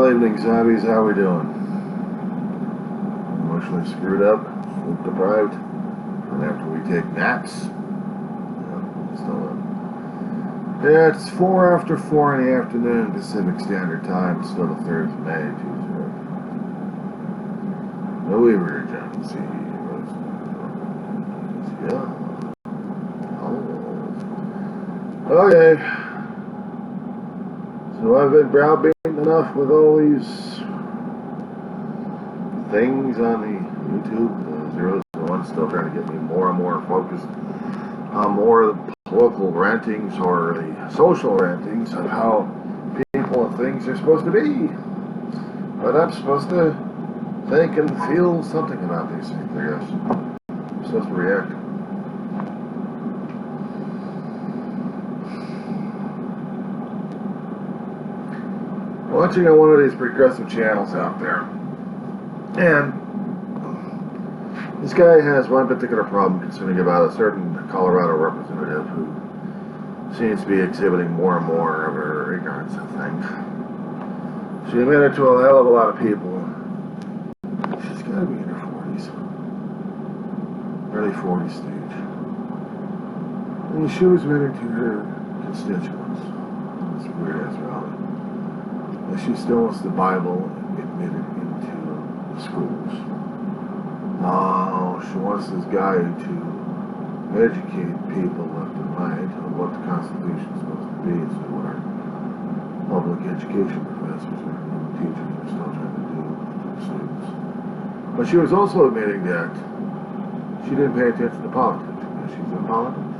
Well, evening zombies, how we doing? Emotionally screwed up, sleep deprived, and after we take naps? Yeah, it's 4 after 4 in the afternoon, Pacific Standard Time. It's still the 3rd of May, Tuesday. No, we were John C. Yeah. Oh. Okay. So I've been browbeaten enough with all these things on the YouTube, the zeros and ones, still trying to get me more and more focused on more of the political rantings or the social rantings of how people and things are supposed to be. But I'm supposed to think and feel something about these things, I guess. I'm supposed to react. Watching on one of these progressive channels out there, and this guy has one particular problem concerning about a certain Colorado representative who seems to be exhibiting more and more of her ignorance of things. She admitted to a hell of a lot of people. She's got to be in her 40s, early 40s stage. And she was admitting to her constituents. It's weird as well. And she still wants the Bible admitted into the schools. Oh, she wants this guy to educate people left and right on what the Constitution is supposed to be, so what our public education professors and teachers are still trying to do to the students. But she was also admitting that she didn't pay attention to politics because she's in politics.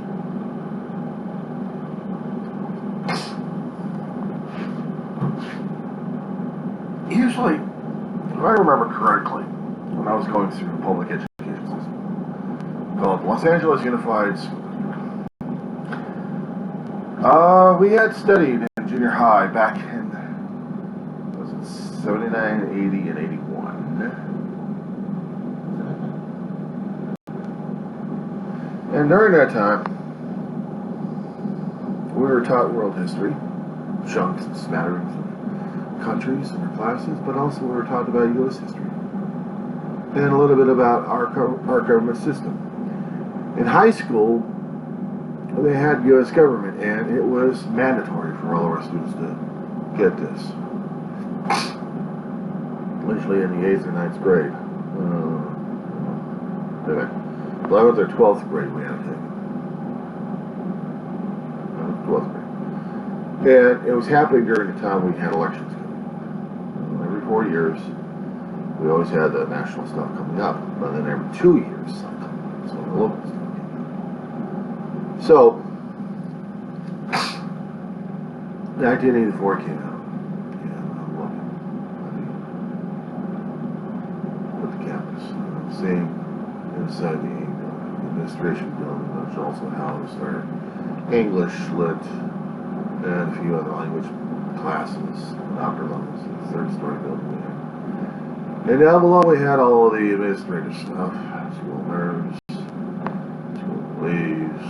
Usually, if I remember correctly, when I was going through the public education system called Los Angeles Unified School District, we had studied in junior high back in, was it 79, 80, and 81. And during that time, we were taught world history, chunks and smatterings of countries in our classes, but also we were taught about U.S. history and a little bit about our government system. In high school, they had U.S. government, and it was mandatory for all of our students to get this. Usually in the 8th or 9th grade. 11th or 12th grade we had to take it. 12th grade. And it was happening during the time we had elections coming. Every 4 years, we always had the national stuff coming up, but then every 2 years, something. So the local stuff came up. So, 1984 came out, and I'm looking at the campus, seeing inside the administration building, which also housed our English, Lit, and a few other language classes and upper levels, the 3rd-story building there. And down below we had all the administrative stuff, school nerds, school police,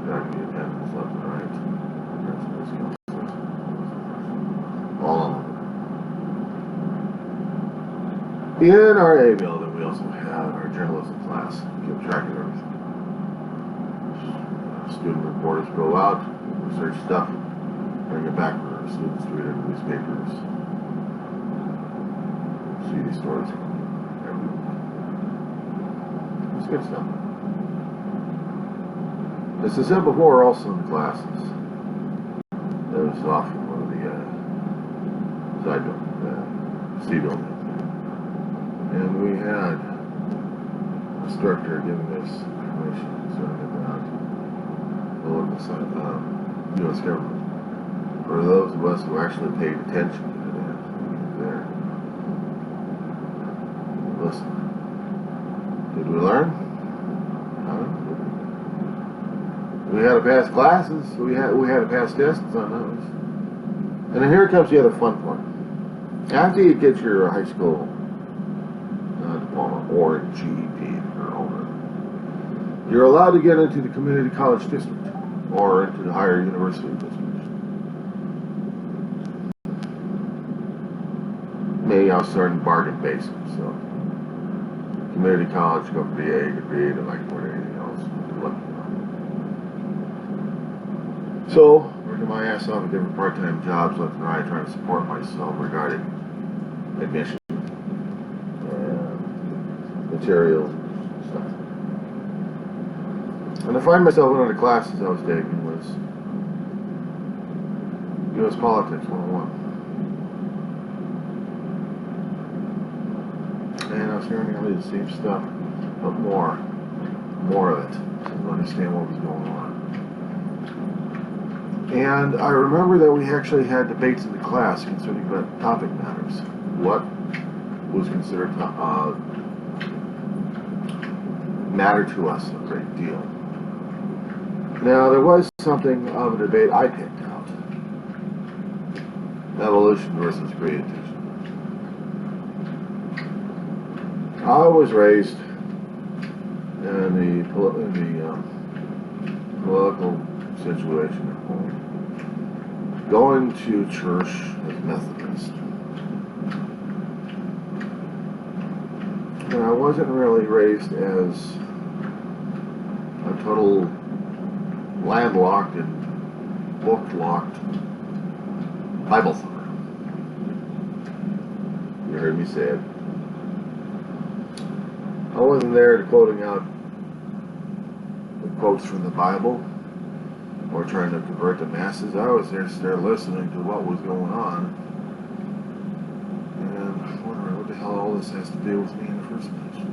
faculty attendants left and right, principals, counselors, all of them. In our A building we also had our journalism class, keep track of everything. Student reporters go out, research stuff, bring it back for students to read in the newspapers. See these stories every week. It's good stuff. As I said before, also in the classes, there was often one of the side C buildings, and we had a instructor giving us information concerning about the local side of U.S. government. For those of us who actually paid attention to that, there. Listen, did we learn? We had to pass classes. We had to pass tests on those. And then here comes the other fun part. After you get your high school diploma or GED, or older, you're allowed to get into the community college district or into the higher university district. me, I was starting bargain basement, so community college, go from BA to B to like more than anything else. So, working my ass off at different part-time jobs left and right, trying to support myself regarding admission, materials, and stuff. And I find myself, one of the classes I was taking was U.S. Politics 101. And I was hearing all the same stuff, but more of it, to understand what was going on. And I remember that we actually had debates in the class concerning the topic matters. What was considered matter to us a great deal. Now, there was something of a debate I picked out. Evolution versus creation. I was raised in the political situation at home, going to church as Methodist. And I wasn't really raised as a total landlocked and book-locked Bible thumper. You heard me say it. I wasn't there quoting out the quotes from the Bible or trying to convert the masses. I was there listening to what was going on and wondering what the hell all this has to do with me in the first place.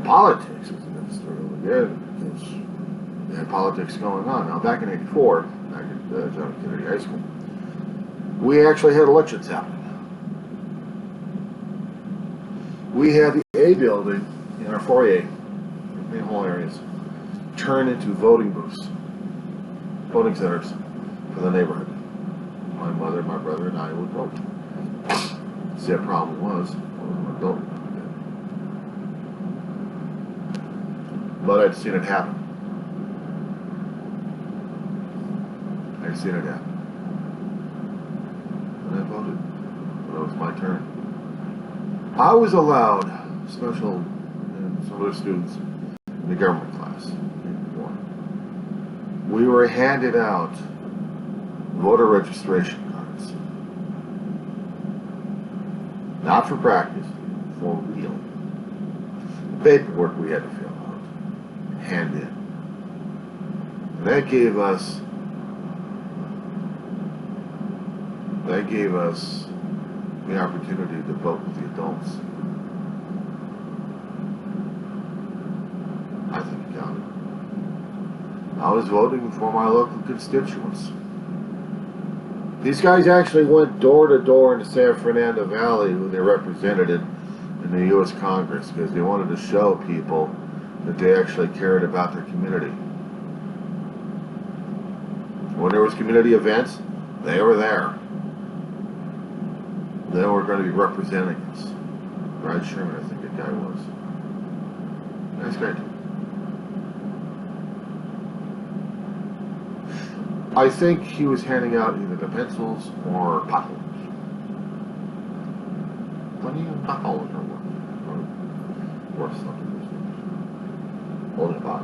Politics was another story over there because we had politics going on. Now, back in '84, back at John F. Kennedy High School, we actually had elections happening. We had the A building in our foyer, main hall areas, turned into voting booths, voting centers for the neighborhood. My mother, my brother, and I would vote. See, the problem was, I wasn't an adult. But I'd seen it happen. I'd seen it happen. And I voted. But it was my turn. I was allowed special, and some other students in the government class. We were handed out voter registration cards. Not for practice, for real. The paperwork we had to fill out, hand in. And that gave us the opportunity to vote with the adults. I think it counted. I was voting for my local constituents. These guys actually went door to door in the San Fernando Valley who they represented in the U.S. Congress because they wanted to show people that they actually cared about their community. When there was community events, they were there. They were going to be representing us. Brad Sherman, I think the guy was. Nice guy too. I think he was handing out either the pencils or potholders. What do you potholders are worth something? Holding a pot.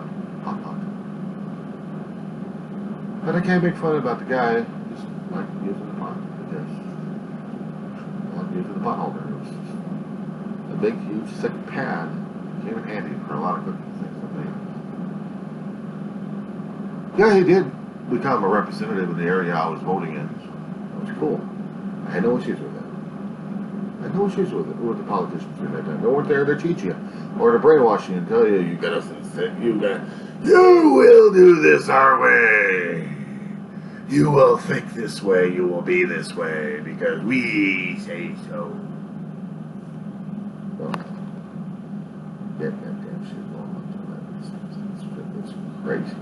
But I can't make fun about the guy just like using the pot. I guess. Using the potholder. It was just a big, huge, thick pad. Came in handy for a lot of cooking things. Yeah, he did become a representative of the area I was voting in. That was cool. I had no issues with that. I had no issues with it. With the politicians during that time. They weren't there to teach you or to brainwash you and tell you you will do this our way. You will think this way, you will be this way, because we say so. Well, get that damn shit going on tonight. It's crazy.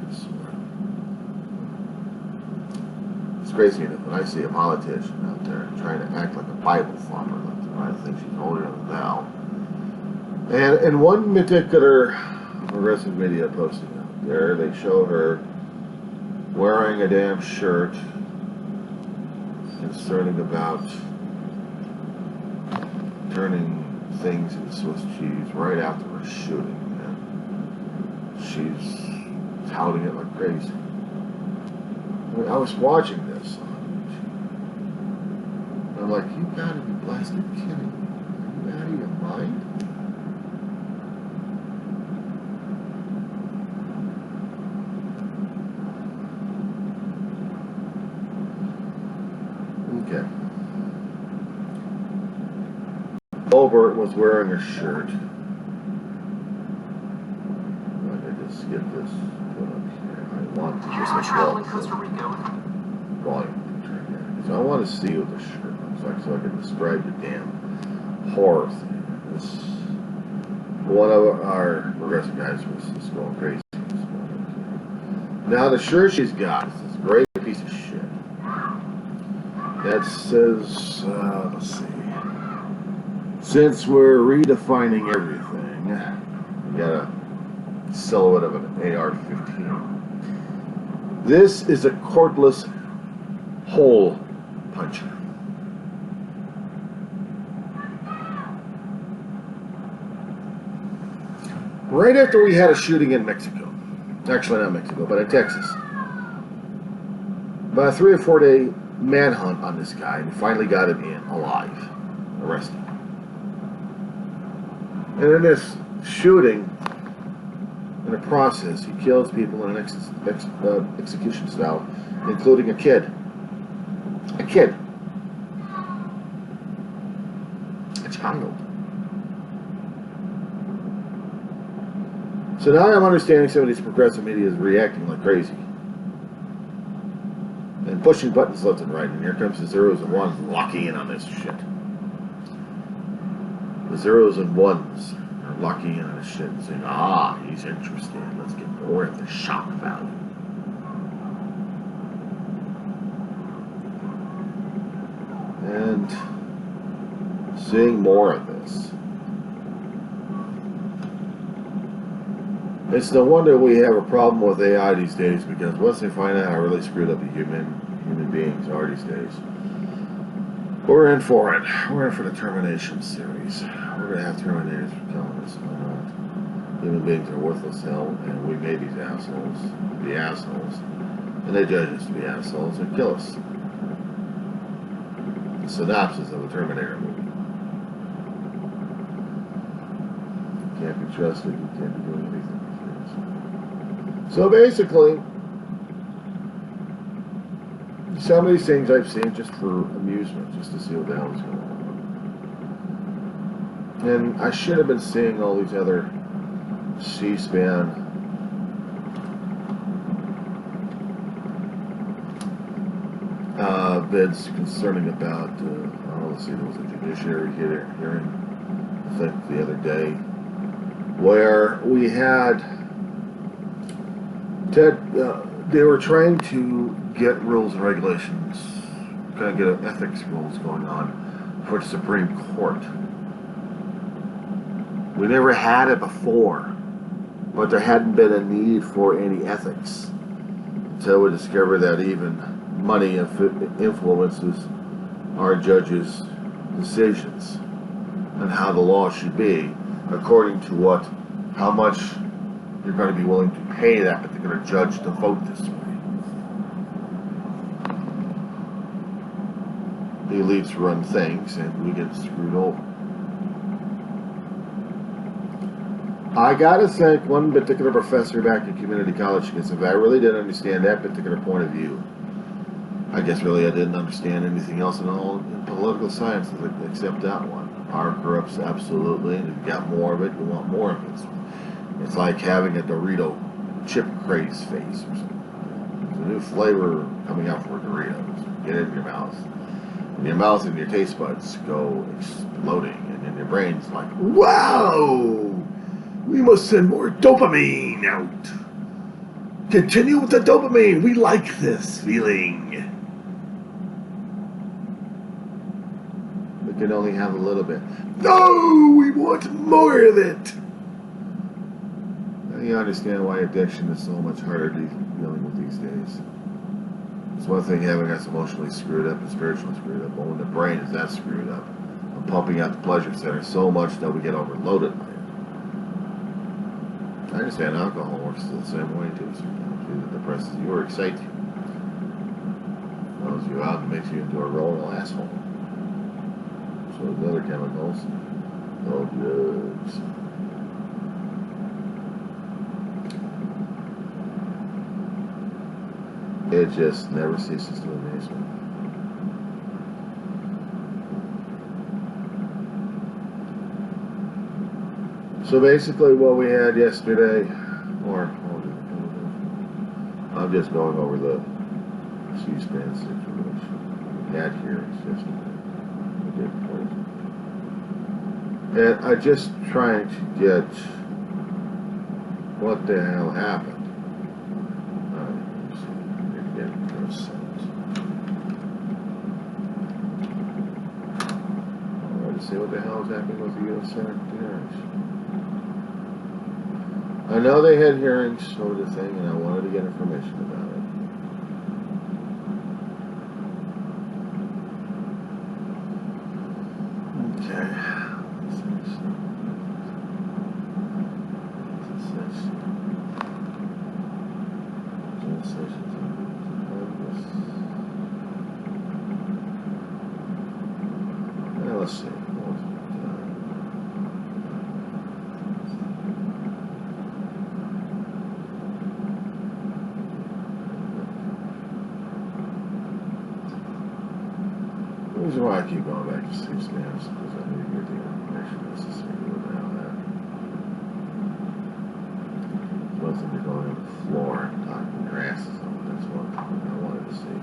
It's crazy enough when I see a politician out there trying to act like a Bible thumper, I think she's holier than thou. And in one particular progressive media posting out there, they show her wearing a damn shirt concerning about turning things into Swiss cheese right after a shooting, and she's touting it like crazy. I mean, I was watching this on YouTube. I'm like, you gotta be blasted kidding me. Are you out of your mind? Okay. Obert was wearing a shirt. Let me just get this put up here. I want to Here's my travel in Costa Rica. volume. So I want to see what the shirt looks like so I can describe the damn horror thing. This one of our progressive guys was just going crazy. Now the shirt she's got is this great piece of shit. That says, let's see. Since we're redefining everything, we got a silhouette of an AR-15. This is a cordless hole puncher. Right after we had a shooting in Mexico, actually not Mexico, but in Texas, about a 3 or 4 day manhunt on this guy, and we finally got him in alive, arrested. And in this shooting, in the process, he kills people in an execution style, including a kid. A kid. A child. So now I'm understanding some of these progressive media is reacting like crazy. And pushing buttons left and right, and here comes the zeros and ones locking in on this shit. The zeros and ones are locking in on this shit and saying, ah, he's interested. Let's get more of the shock value. And seeing more of this. It's no wonder we have a problem with AI these days, because once they find out how really screwed up the human beings are these days, we're in for it. We're in for the Termination series. We're going to have Terminators telling us human beings are worthless hell, and we made these assholes to be assholes, and they judge us to be assholes and kill us. The synopsis of a Terminator movie. You can't be trusted, you can't be doing anything. So basically, some of these things I've seen just for amusement, just to see what the hell is going on. And I should have been seeing all these other C-SPAN bids concerning about, let's see, there was a judiciary hearing, I think, the other day, where we had they were trying to get rules and regulations, kind of get ethics rules going on for the Supreme Court. We never had it before, but there hadn't been a need for any ethics until we discovered that even money influences our judges' decisions and how the law should be, according to how much you're going to be willing to pay that particular judge to vote this way. The elites run things, and we get screwed over. I gotta thank one particular professor back in community college, because if I really didn't understand that particular point of view, I guess really I didn't understand anything else in all in political science except that one. Power corrupts absolutely, and if you got more of it, you want more of it. It's like having a Dorito chip craze face or something. There's a new flavor coming out for Doritos. Get it in your mouth. And your mouth and your taste buds go exploding, and then your brain's like, wow! We must send more dopamine out. Continue with the dopamine. We like this feeling. We can only have a little bit. No! We want more of it! You understand why addiction is so much harder dealing with these days. It's one thing having us emotionally screwed up and spiritually screwed up, but when the brain is that screwed up, a pumping out the pleasure center so much that we get overloaded by it. I understand alcohol works the same way too. Sometimes it depresses you or excites you. Throws you out and makes you into a royal asshole. So the other chemicals, no drugs. It just never ceases to amaze me. So basically what we had yesterday, or I'm just going over the C-SPAN situation. We had hearings yesterday. And I'm just trying to get what the hell happened. See what the hell is happening with the U.S. Senate hearings. I know they had hearings over the thing, and I wanted to get information about it. Okay. Let's see. The reason why I keep going back to C-SPAN is because I need to get the information necessary to what the hell happened. It's one thing to go on the floor and talking your asses off. That's one thing I wanted to see.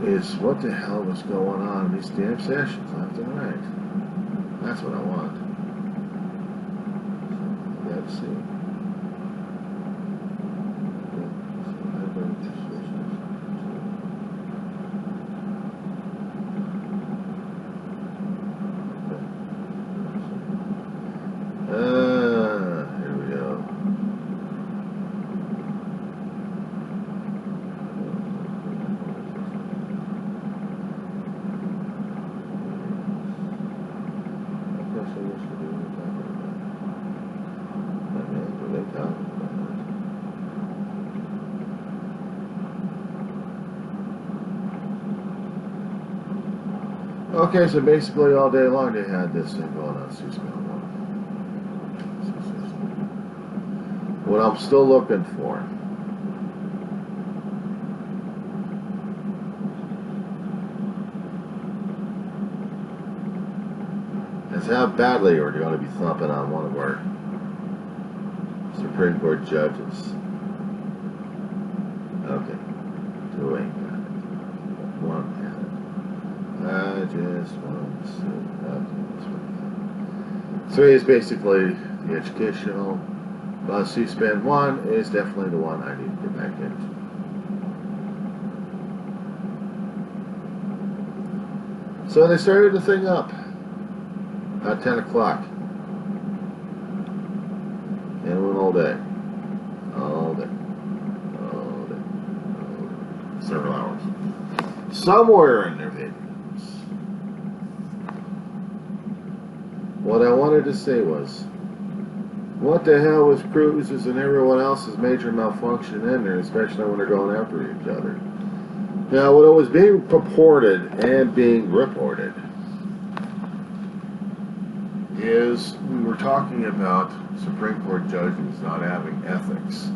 Is what the hell was going on in these damn sessions left and right. That's what I want. So, let's see. Here we go. Okay, so basically all day long they had this thing going on C-SPAN 1. What I'm still looking for is how badly are they going to be thumping on one of our Supreme Court judges. Okay, two ain't got it. One had it. I just want to see. Okay, that's what I got. Three is basically the educational. C-SPAN 1 is definitely the one I need to get back into. So they started the thing up at 10 o'clock. And it went all day. All day. All day. All day. Several hours. Somewhere in their videos. What I wanted to say was, what the hell was Cruz's and everyone else's major malfunction in there, especially when they're going after each other? Now, what was being purported and being reported is we were talking about Supreme Court judges not having ethics.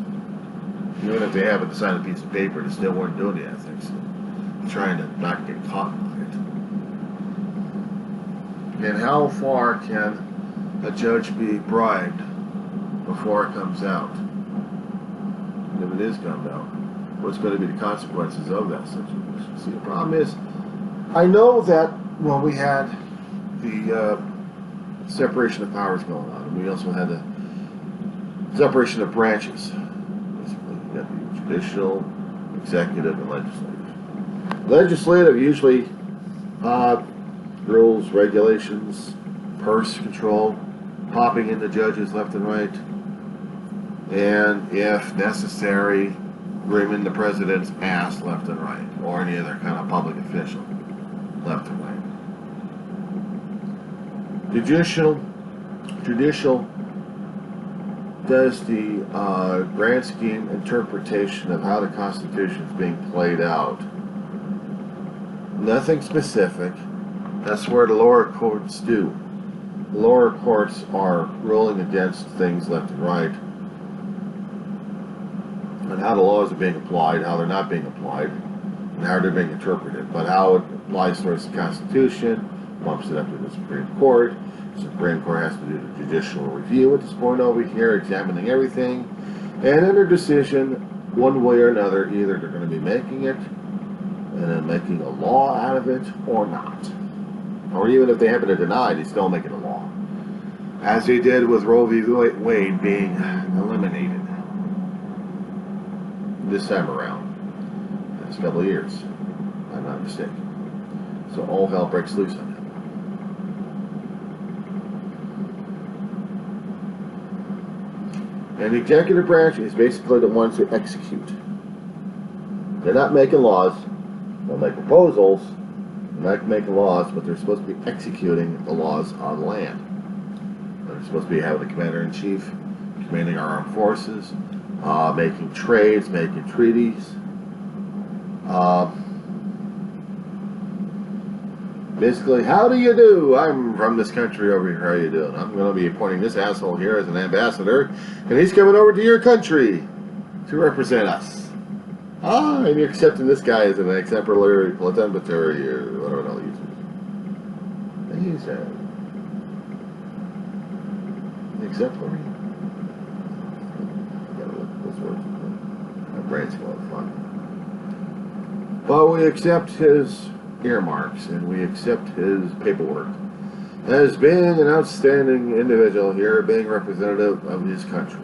Even if they haven't signed a piece of paper, they still weren't doing the ethics. Trying to not get caught by it. And how far can a judge be bribed before it comes out? And if it is come out, what's going to be the consequences of that situation? See, the problem is, I know that when we had the separation of powers going on, and we also had the separation of branches. Basically, you got the judicial, executive, and legislative. Legislative usually rules, regulations, purse control, popping into judges left and right, and if necessary, grooming the president's ass left and right, or any other kind of public official left and right. Judicial does the grand scheme interpretation of how the Constitution is being played out. Nothing specific. That's where the lower courts do. The lower courts are ruling against things left and right, and how the laws are being applied, how they're not being applied, and how they're being interpreted. But how it applies towards the Constitution, bumps it up to the Supreme Court. The Supreme Court has to do the judicial review at this point over here, examining everything, and in their decision, one way or another, either they're going to be making it and then making a law out of it or not. Or even if they happen to deny, they still make it a law. As they did with Roe v. Wade being eliminated this time around. Last couple of years, if I'm not mistaken. So all hell breaks loose on them. And the executive branch is basically the ones who execute. They're not making laws. They'll make proposals. They're not making laws, but they're supposed to be executing the laws on land. They're supposed to be having the commander-in-chief commanding our armed forces, making trades, making treaties. Basically, how do you do? I'm from this country over here. How you doing? I'm going to be appointing this asshole here as an ambassador, and he's coming over to your country to represent us. And you're accepting this guy as an exemplary plenipotentiary or whatever the hell you use. He's exemplary. I gotta look at those words. My brain's going fun. But we accept his earmarks and we accept his paperwork as being an outstanding individual here, being representative of his country.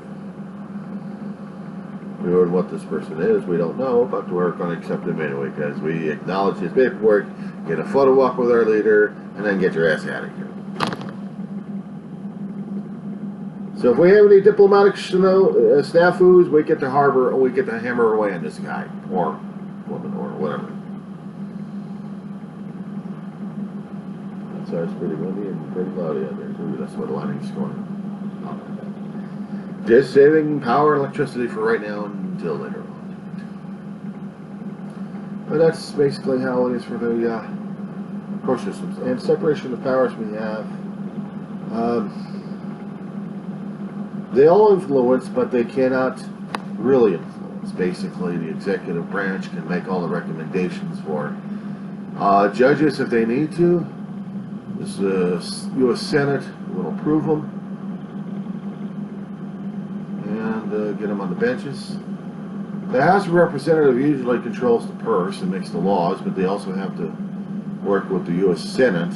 What this person is, we don't know, but we're going to accept him anyway because we acknowledge his paperwork, get a photo op with our leader, and then get your ass out of here. So if we have any diplomatic snafus, we get to harbor, or we get to hammer away on this guy or woman or whatever. So it's pretty windy and pretty cloudy out there too. That's where the lightning's going. Just saving power and electricity for right now until later on. But that's basically how it is for the core systems. And separation of powers we have. They all influence, but they cannot really influence. Basically, the executive branch can make all the recommendations for judges if they need to. The U.S. Senate will approve them. Get them on the benches. The House of Representatives usually controls the purse and makes the laws, but they also have to work with the U.S. Senate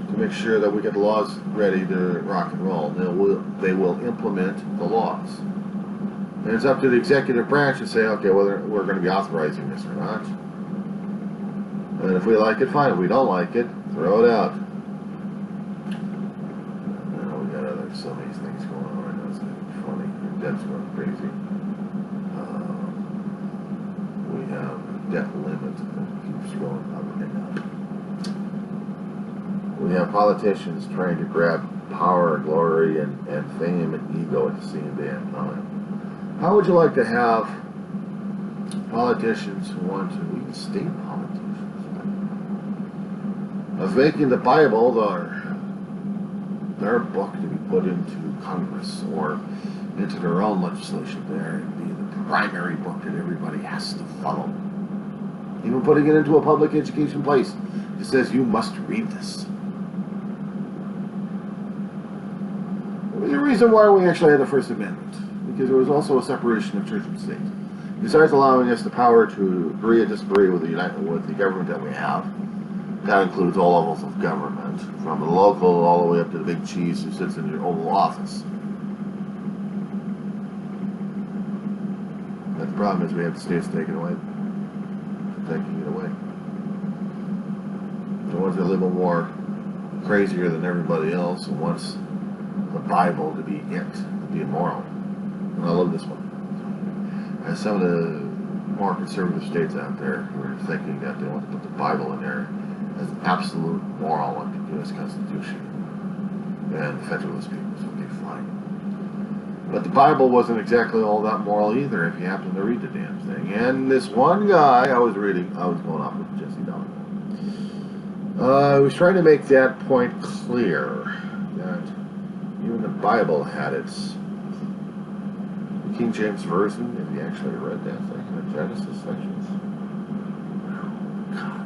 to make sure that we get the laws ready to rock and roll. They will implement the laws. And it's up to the executive branch to say, okay, whether we're going to be authorizing this or not. And if we like it, fine. If we don't like it, throw it out. So many things going on right now. It's funny. Debt's going crazy. We have a debt limit that keeps going up and up. We have politicians trying to grab power, glory, and fame and ego at the same damn time. How would you like to have politicians who want to, even state politicians, of making the Bible their book to be put into Congress or into their own legislation there and be the primary book that everybody has to follow. Even putting it into a public education place that says you must read this. There's a reason why we actually had the First Amendment, because there was also a separation of church and state. Besides allowing us the power to agree or disagree with the government that we have, that includes all levels of government, from the local all the way up to the big cheese who sits in your Oval Office. But the problem is we have the states taking it away. The ones that live in war crazier than everybody else and wants the Bible to be immoral. And I love this one. As some of the more conservative states out there who are thinking that they want to put the Bible in there as absolute moral like the U.S. Constitution. And the Federalist Papers would be fine. But the Bible wasn't exactly all that moral either if you happen to read the damn thing. And this one guy I was going off with Jesse Donovan. I was trying to make that point clear, that even the Bible had its the King James Version, if you actually read that thing, the Genesis sections. God,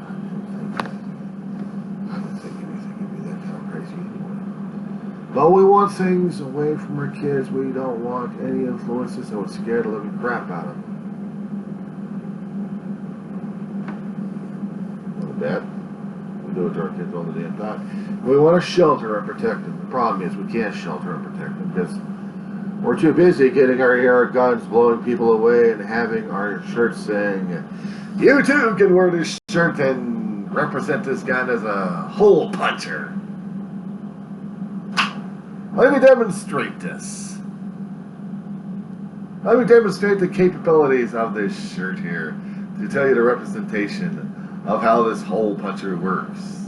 I didn't think anything would be that kind of crazy anyway. But we want things away from our kids. We don't want any influences that would scare the living crap out of them. A little bit. We do it to our kids all the damn time. We want to shelter and protect them. The problem is we can't shelter and protect them because we're too busy getting our air guns, blowing people away, and having our shirts saying, "You too can wear this shirt and represent this gun as a hole puncher." Let me demonstrate this. Let me demonstrate the capabilities of this shirt here to tell you the representation of how this hole puncher works.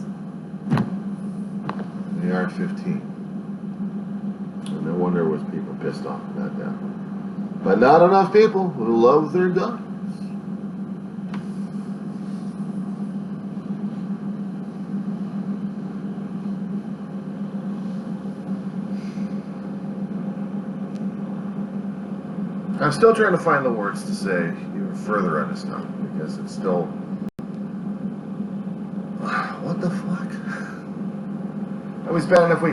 The AR-15. And no wonder was people pissed off about that. But not enough people who love their guns. I'm still trying to find the words to say even further on this topic because it's still... What the fuck? It was bad enough we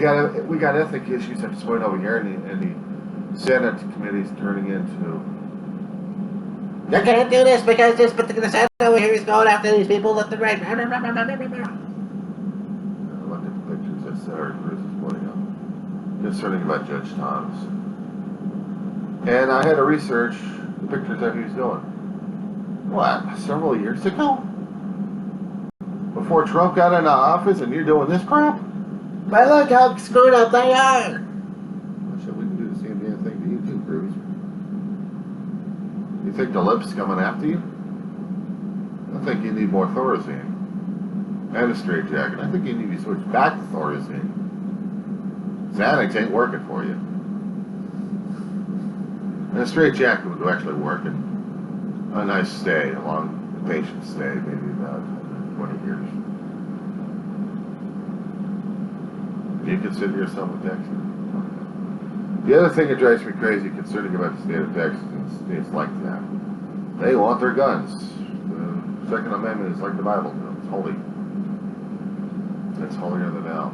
got ethic issues at this point over here, and the Senate committee's turning into... You can't do this because this particular Senate over here is going after these people left and right. I looked at the pictures that Senator Cruz is putting up concerning about Judge Thomas. And I had to research the pictures that he was doing. What? Several years ago? Before Trump got into office and you're doing this crap? But look how screwed up they are. Well, shit, we can do the same damn thing to you too, Cruz. You think the limp's coming after you? I think you need more Thorazine. And a straitjacket. I think you need to switch back to Thorazine. Xanax ain't working for you. And a straitjacket would actually work in a nice stay, a long patient stay, maybe about 20 years. Do you consider yourself a Texan? The other thing that drives me crazy concerning about the state of Texas and states like that, they want their guns. The Second Amendment is like the Bible. It's holy. It's holier than thou.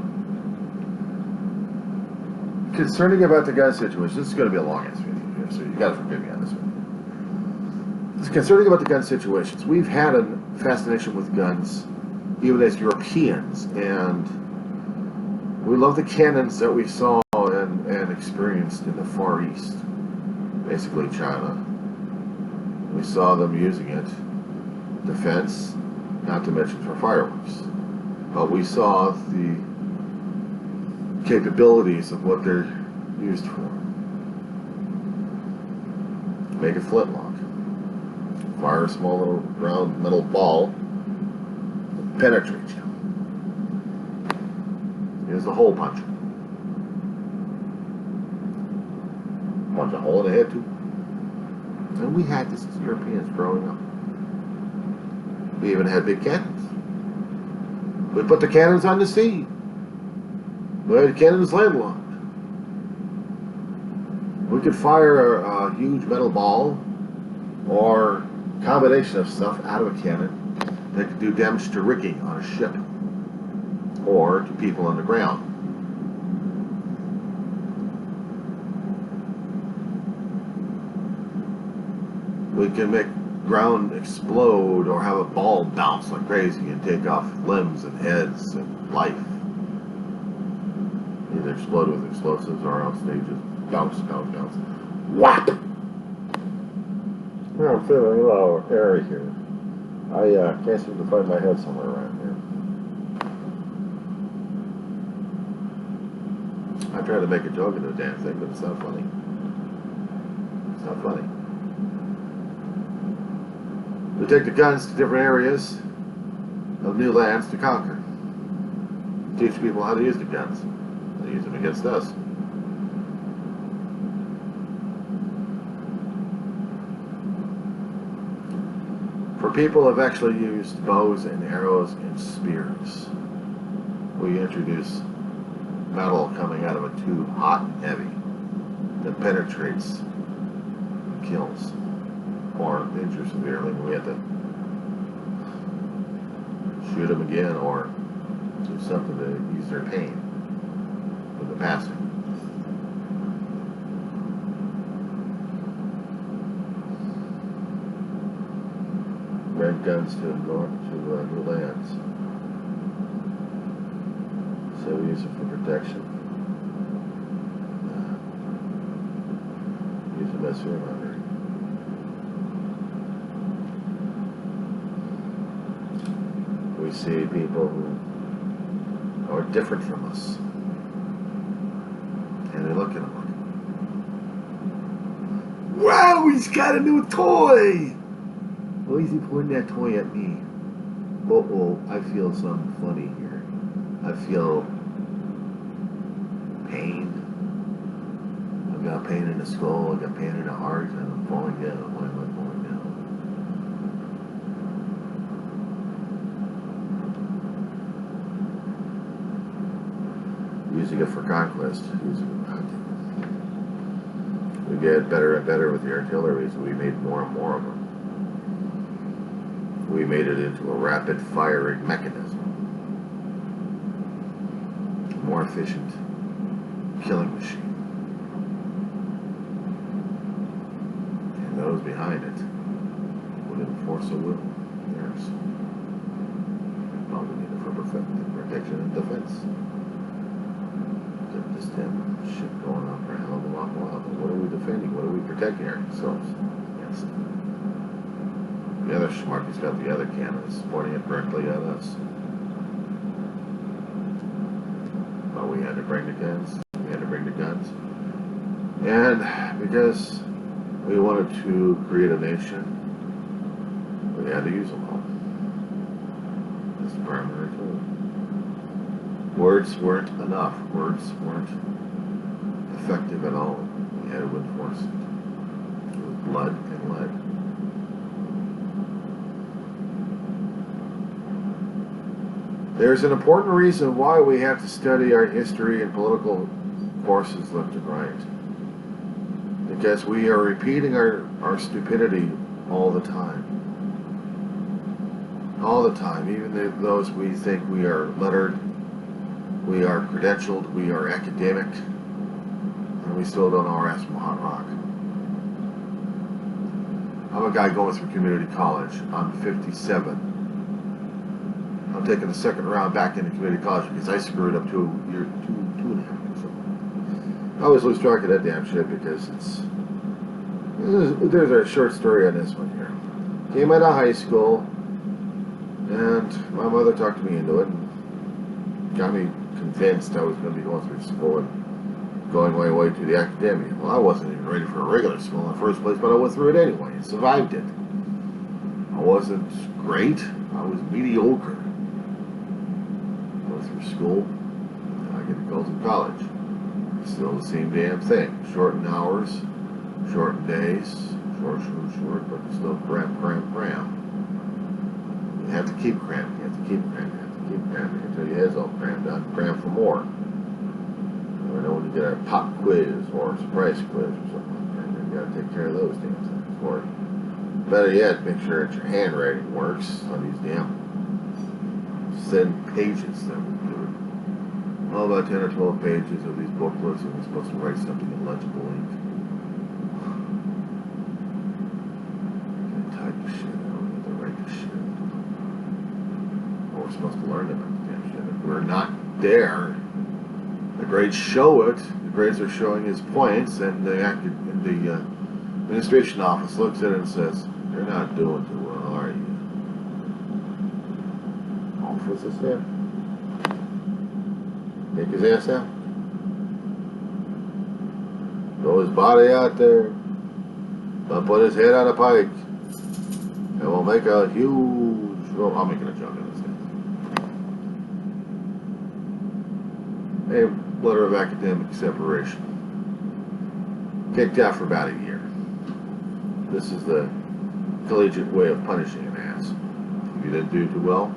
Concerning about the gun situation, this is going to be a long answer, so you got to forgive me on this one. Concerning about the gun situations, we've had a fascination with guns, even as Europeans, and we love the cannons that we saw and experienced in the Far East, basically China. We saw them using it, defense, not to mention for fireworks. But we saw the capabilities of what they're used for. Make a flintlock. Fire a small little round metal ball, penetrate you. Here's the hole puncher. Punch a hole in the head too. And we had this as Europeans growing up. We even had big cannons. We put the cannons on the sea. We had cannons landlocked. We could fire a huge metal ball or combination of stuff out of a cannon that could do damage to rigging on a ship or to people on the ground. We can make ground explode or have a ball bounce like crazy and take off limbs and heads and life. Either explode with explosives or else they just bounce, bounce, bounce. Whap! Yeah, I'm feeling a little airy here. I can't seem to find my head somewhere around here. I try to make a joke into a damn thing, but it's not funny. It's not funny. We take the guns to different areas of new lands to conquer. Teach people how to use the guns. They use them against us. For people who have actually used bows and arrows and spears, we introduce metal coming out of a tube, hot and heavy, that penetrates and kills or injures severely. We have to shoot them again or do something to ease their pain with the passing. Red guns to new lands. So we use it for protection. Use them as fear mongering. We see people who are different from us, and we look at them like, "Wow, he's got a new toy!" Why is he pointing that toy at me? Uh-oh, I feel something funny here. I feel pain. I've got pain in the skull, I've got pain in the heart, and I'm falling down. Why am I falling down? Using it for conquest, using it for hunting. We get better and better with the artillery, so we made more and more of them. We made it into a rapid firing mechanism. A more efficient killing machine. And those behind it would enforce a will. Theirs. All we need it for protection and defense. This damn shit going on for a hell of a lot while. But what are we defending? What are we protecting ourselves against? The other schmuck got the other cannons pointing it directly at us. But we had to bring the guns. We had to bring the guns. And because we wanted to create a nation, we had to use them all. That's the primary tool. Words weren't enough. Words weren't effective at all. We had to enforce it with blood and lead. There's an important reason why we have to study our history and political forces left and right. Because we are repeating our stupidity all the time. All the time. Even those we think we are lettered, we are credentialed, we are academic, and we still don't know our ass from a hot rock. I'm a guy going through community college. I'm 57. I'm taking the second round back into community college because I screwed up 2 and a half years old. I always lose track of that damn shit because there's a short story on this one here. Came out of high school, and my mother talked me into it and got me convinced I was going to be going through school and going my way to the academia. Well, I wasn't even ready for a regular school in the first place, but I went through it anyway and survived it. I wasn't great. I was mediocre. Through school, and I get to go to college. Still the same damn thing. Shortened hours, shortened days, short, but still cram. You have to keep cramming, you have to keep cramming until your head's all crammed out, cram for more. You know, when you get a pop quiz or a surprise quiz or something like that, you gotta take care of those damn things. Or better yet, make sure that your handwriting works on these damn thin pages that we do. All about 10 or 12 pages of these booklets, and we're supposed to write something in legible ink. Type the shit out, we have to write the shit out. Well, we're supposed to learn about the damn shit. If we're not there, the grades show it. The grades are showing his points, and the administration office looks at it and says, "You're not doing too well, are you?" What's this there? Take his ass out. Throw his body out there. Don't put his head on a pike. It will make a huge... Well, I'm making a joke in this case. A letter of academic separation. Kicked out for about a year. This is the collegiate way of punishing an ass. If you didn't do too well,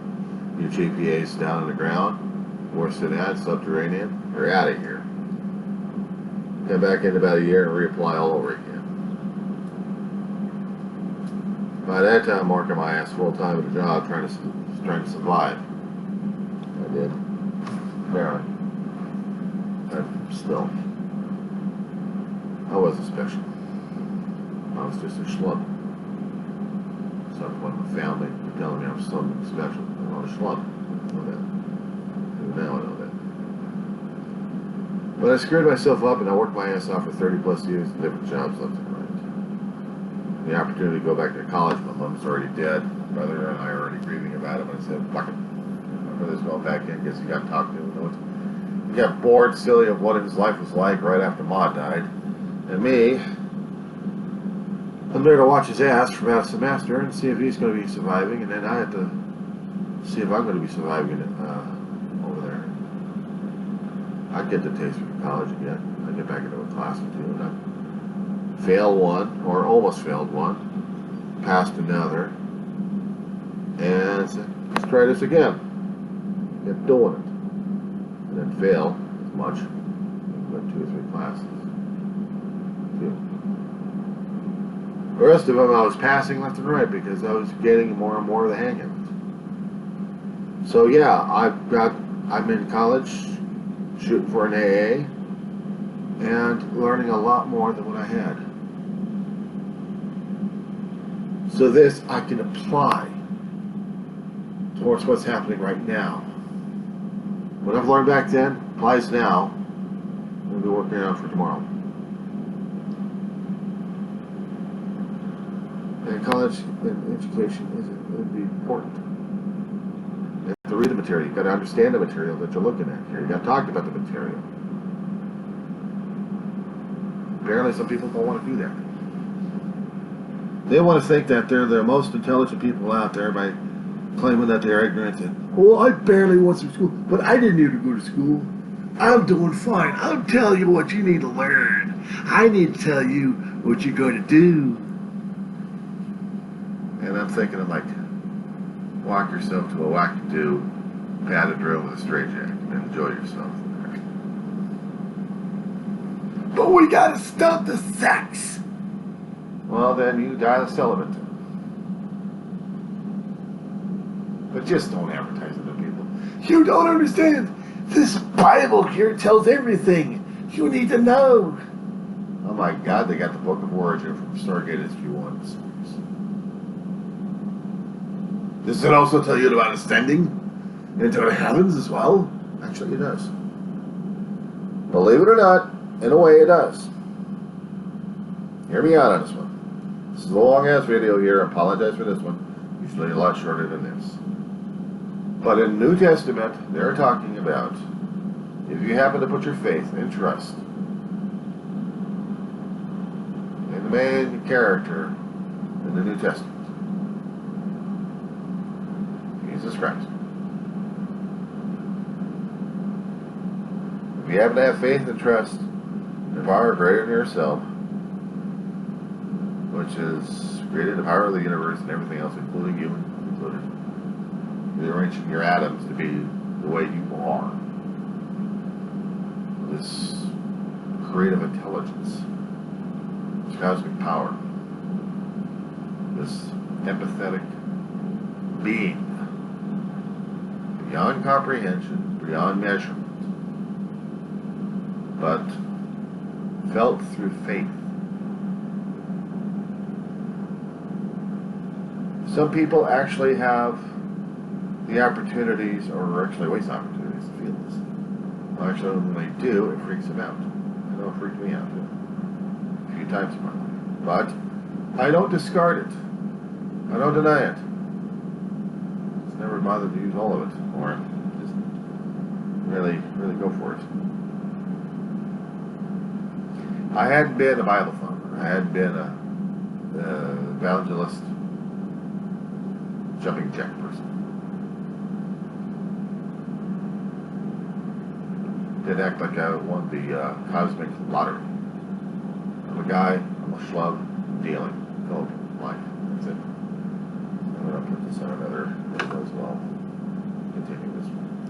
your GPA's down on the ground, worse than that, subterranean, you're out of here. Come back in about a year and reapply all over again. By that time, I'm working my ass full time at a job trying to survive. I did. Barely. But still. I wasn't special. I was just a schlub. Some point my family were telling me I was something special. I was a schlub. I know that. Even now I know that. But I screwed myself up and I worked my ass off for 30 plus years in different jobs left and right. The opportunity to go back to college, my mom's already dead. My brother and I are already grieving about it. But I said, fuck it. My brother's going back in. Guess he got talked to. He got bored, silly of what his life was like right after Ma died. And me, I'm there to watch his ass for about a semester and see if he's going to be surviving. And then I have to see if I'm going to be surviving over there. I'd get the taste for college again. I'd get back into a class or two. And I'd fail one, or almost failed one, passed another, and let's try this again. Kept doing it. And then fail as much. Went 2 or 3 classes. The rest of them I was passing left and right because I was getting more and more of the hang of it. So yeah, I'm in college shooting for an AA and learning a lot more than what I had. So this I can apply towards what's happening right now. What I've learned back then applies now. We'll be working on for tomorrow. And college and education is important. You have to read the material. You've got to understand the material that you're looking at here. You've got to talk about the material. Apparently some people don't want to do that. They want to think that they're the most intelligent people out there by claiming that they're ignorant and, oh, I barely went to school, but I didn't need to go to school. I'm doing fine. I'll tell you what you need to learn. I need to tell you what you're going to do. And I'm thinking, I'm like, walk yourself to a wackadoo, padded drill with a straitjacket, and enjoy yourself. But we gotta stop the sex. Well, then you die the celibate. But just don't advertise it to people. You don't understand. This Bible here tells everything you need to know. Oh my God, they got the Book of Origin from Stargate SG-1 series. Does it also tell you about ascending into the heavens as well? Actually, it does. Believe it or not, in a way it does. Hear me out on this one. This is a long-ass video here. I apologize for this one. Usually a lot shorter than this. But in the New Testament, they're talking about if you happen to put your faith and trust in the main character in the New Testament, Jesus Christ. If you happen to have faith and trust in the power greater than yourself, which is created the power of the universe and everything else, including you, included, rearranging your atoms to be the way you are. This creative intelligence, this cosmic power, this empathetic being, beyond comprehension, beyond measurement, but felt through faith. Some people actually have the opportunities, or actually waste opportunities to feel this. Well, actually, when they do, it freaks them out. I know it freaked me out too. A few times in my life. But I don't discard it. I don't deny it. It's never bothered to use all of it, or just really go for it. I hadn't been a Bible thumper. I hadn't been a evangelist. jumping jack person. Did act like I won the cosmic lottery. I'm a guy, I'm a schlub, dealing. Go.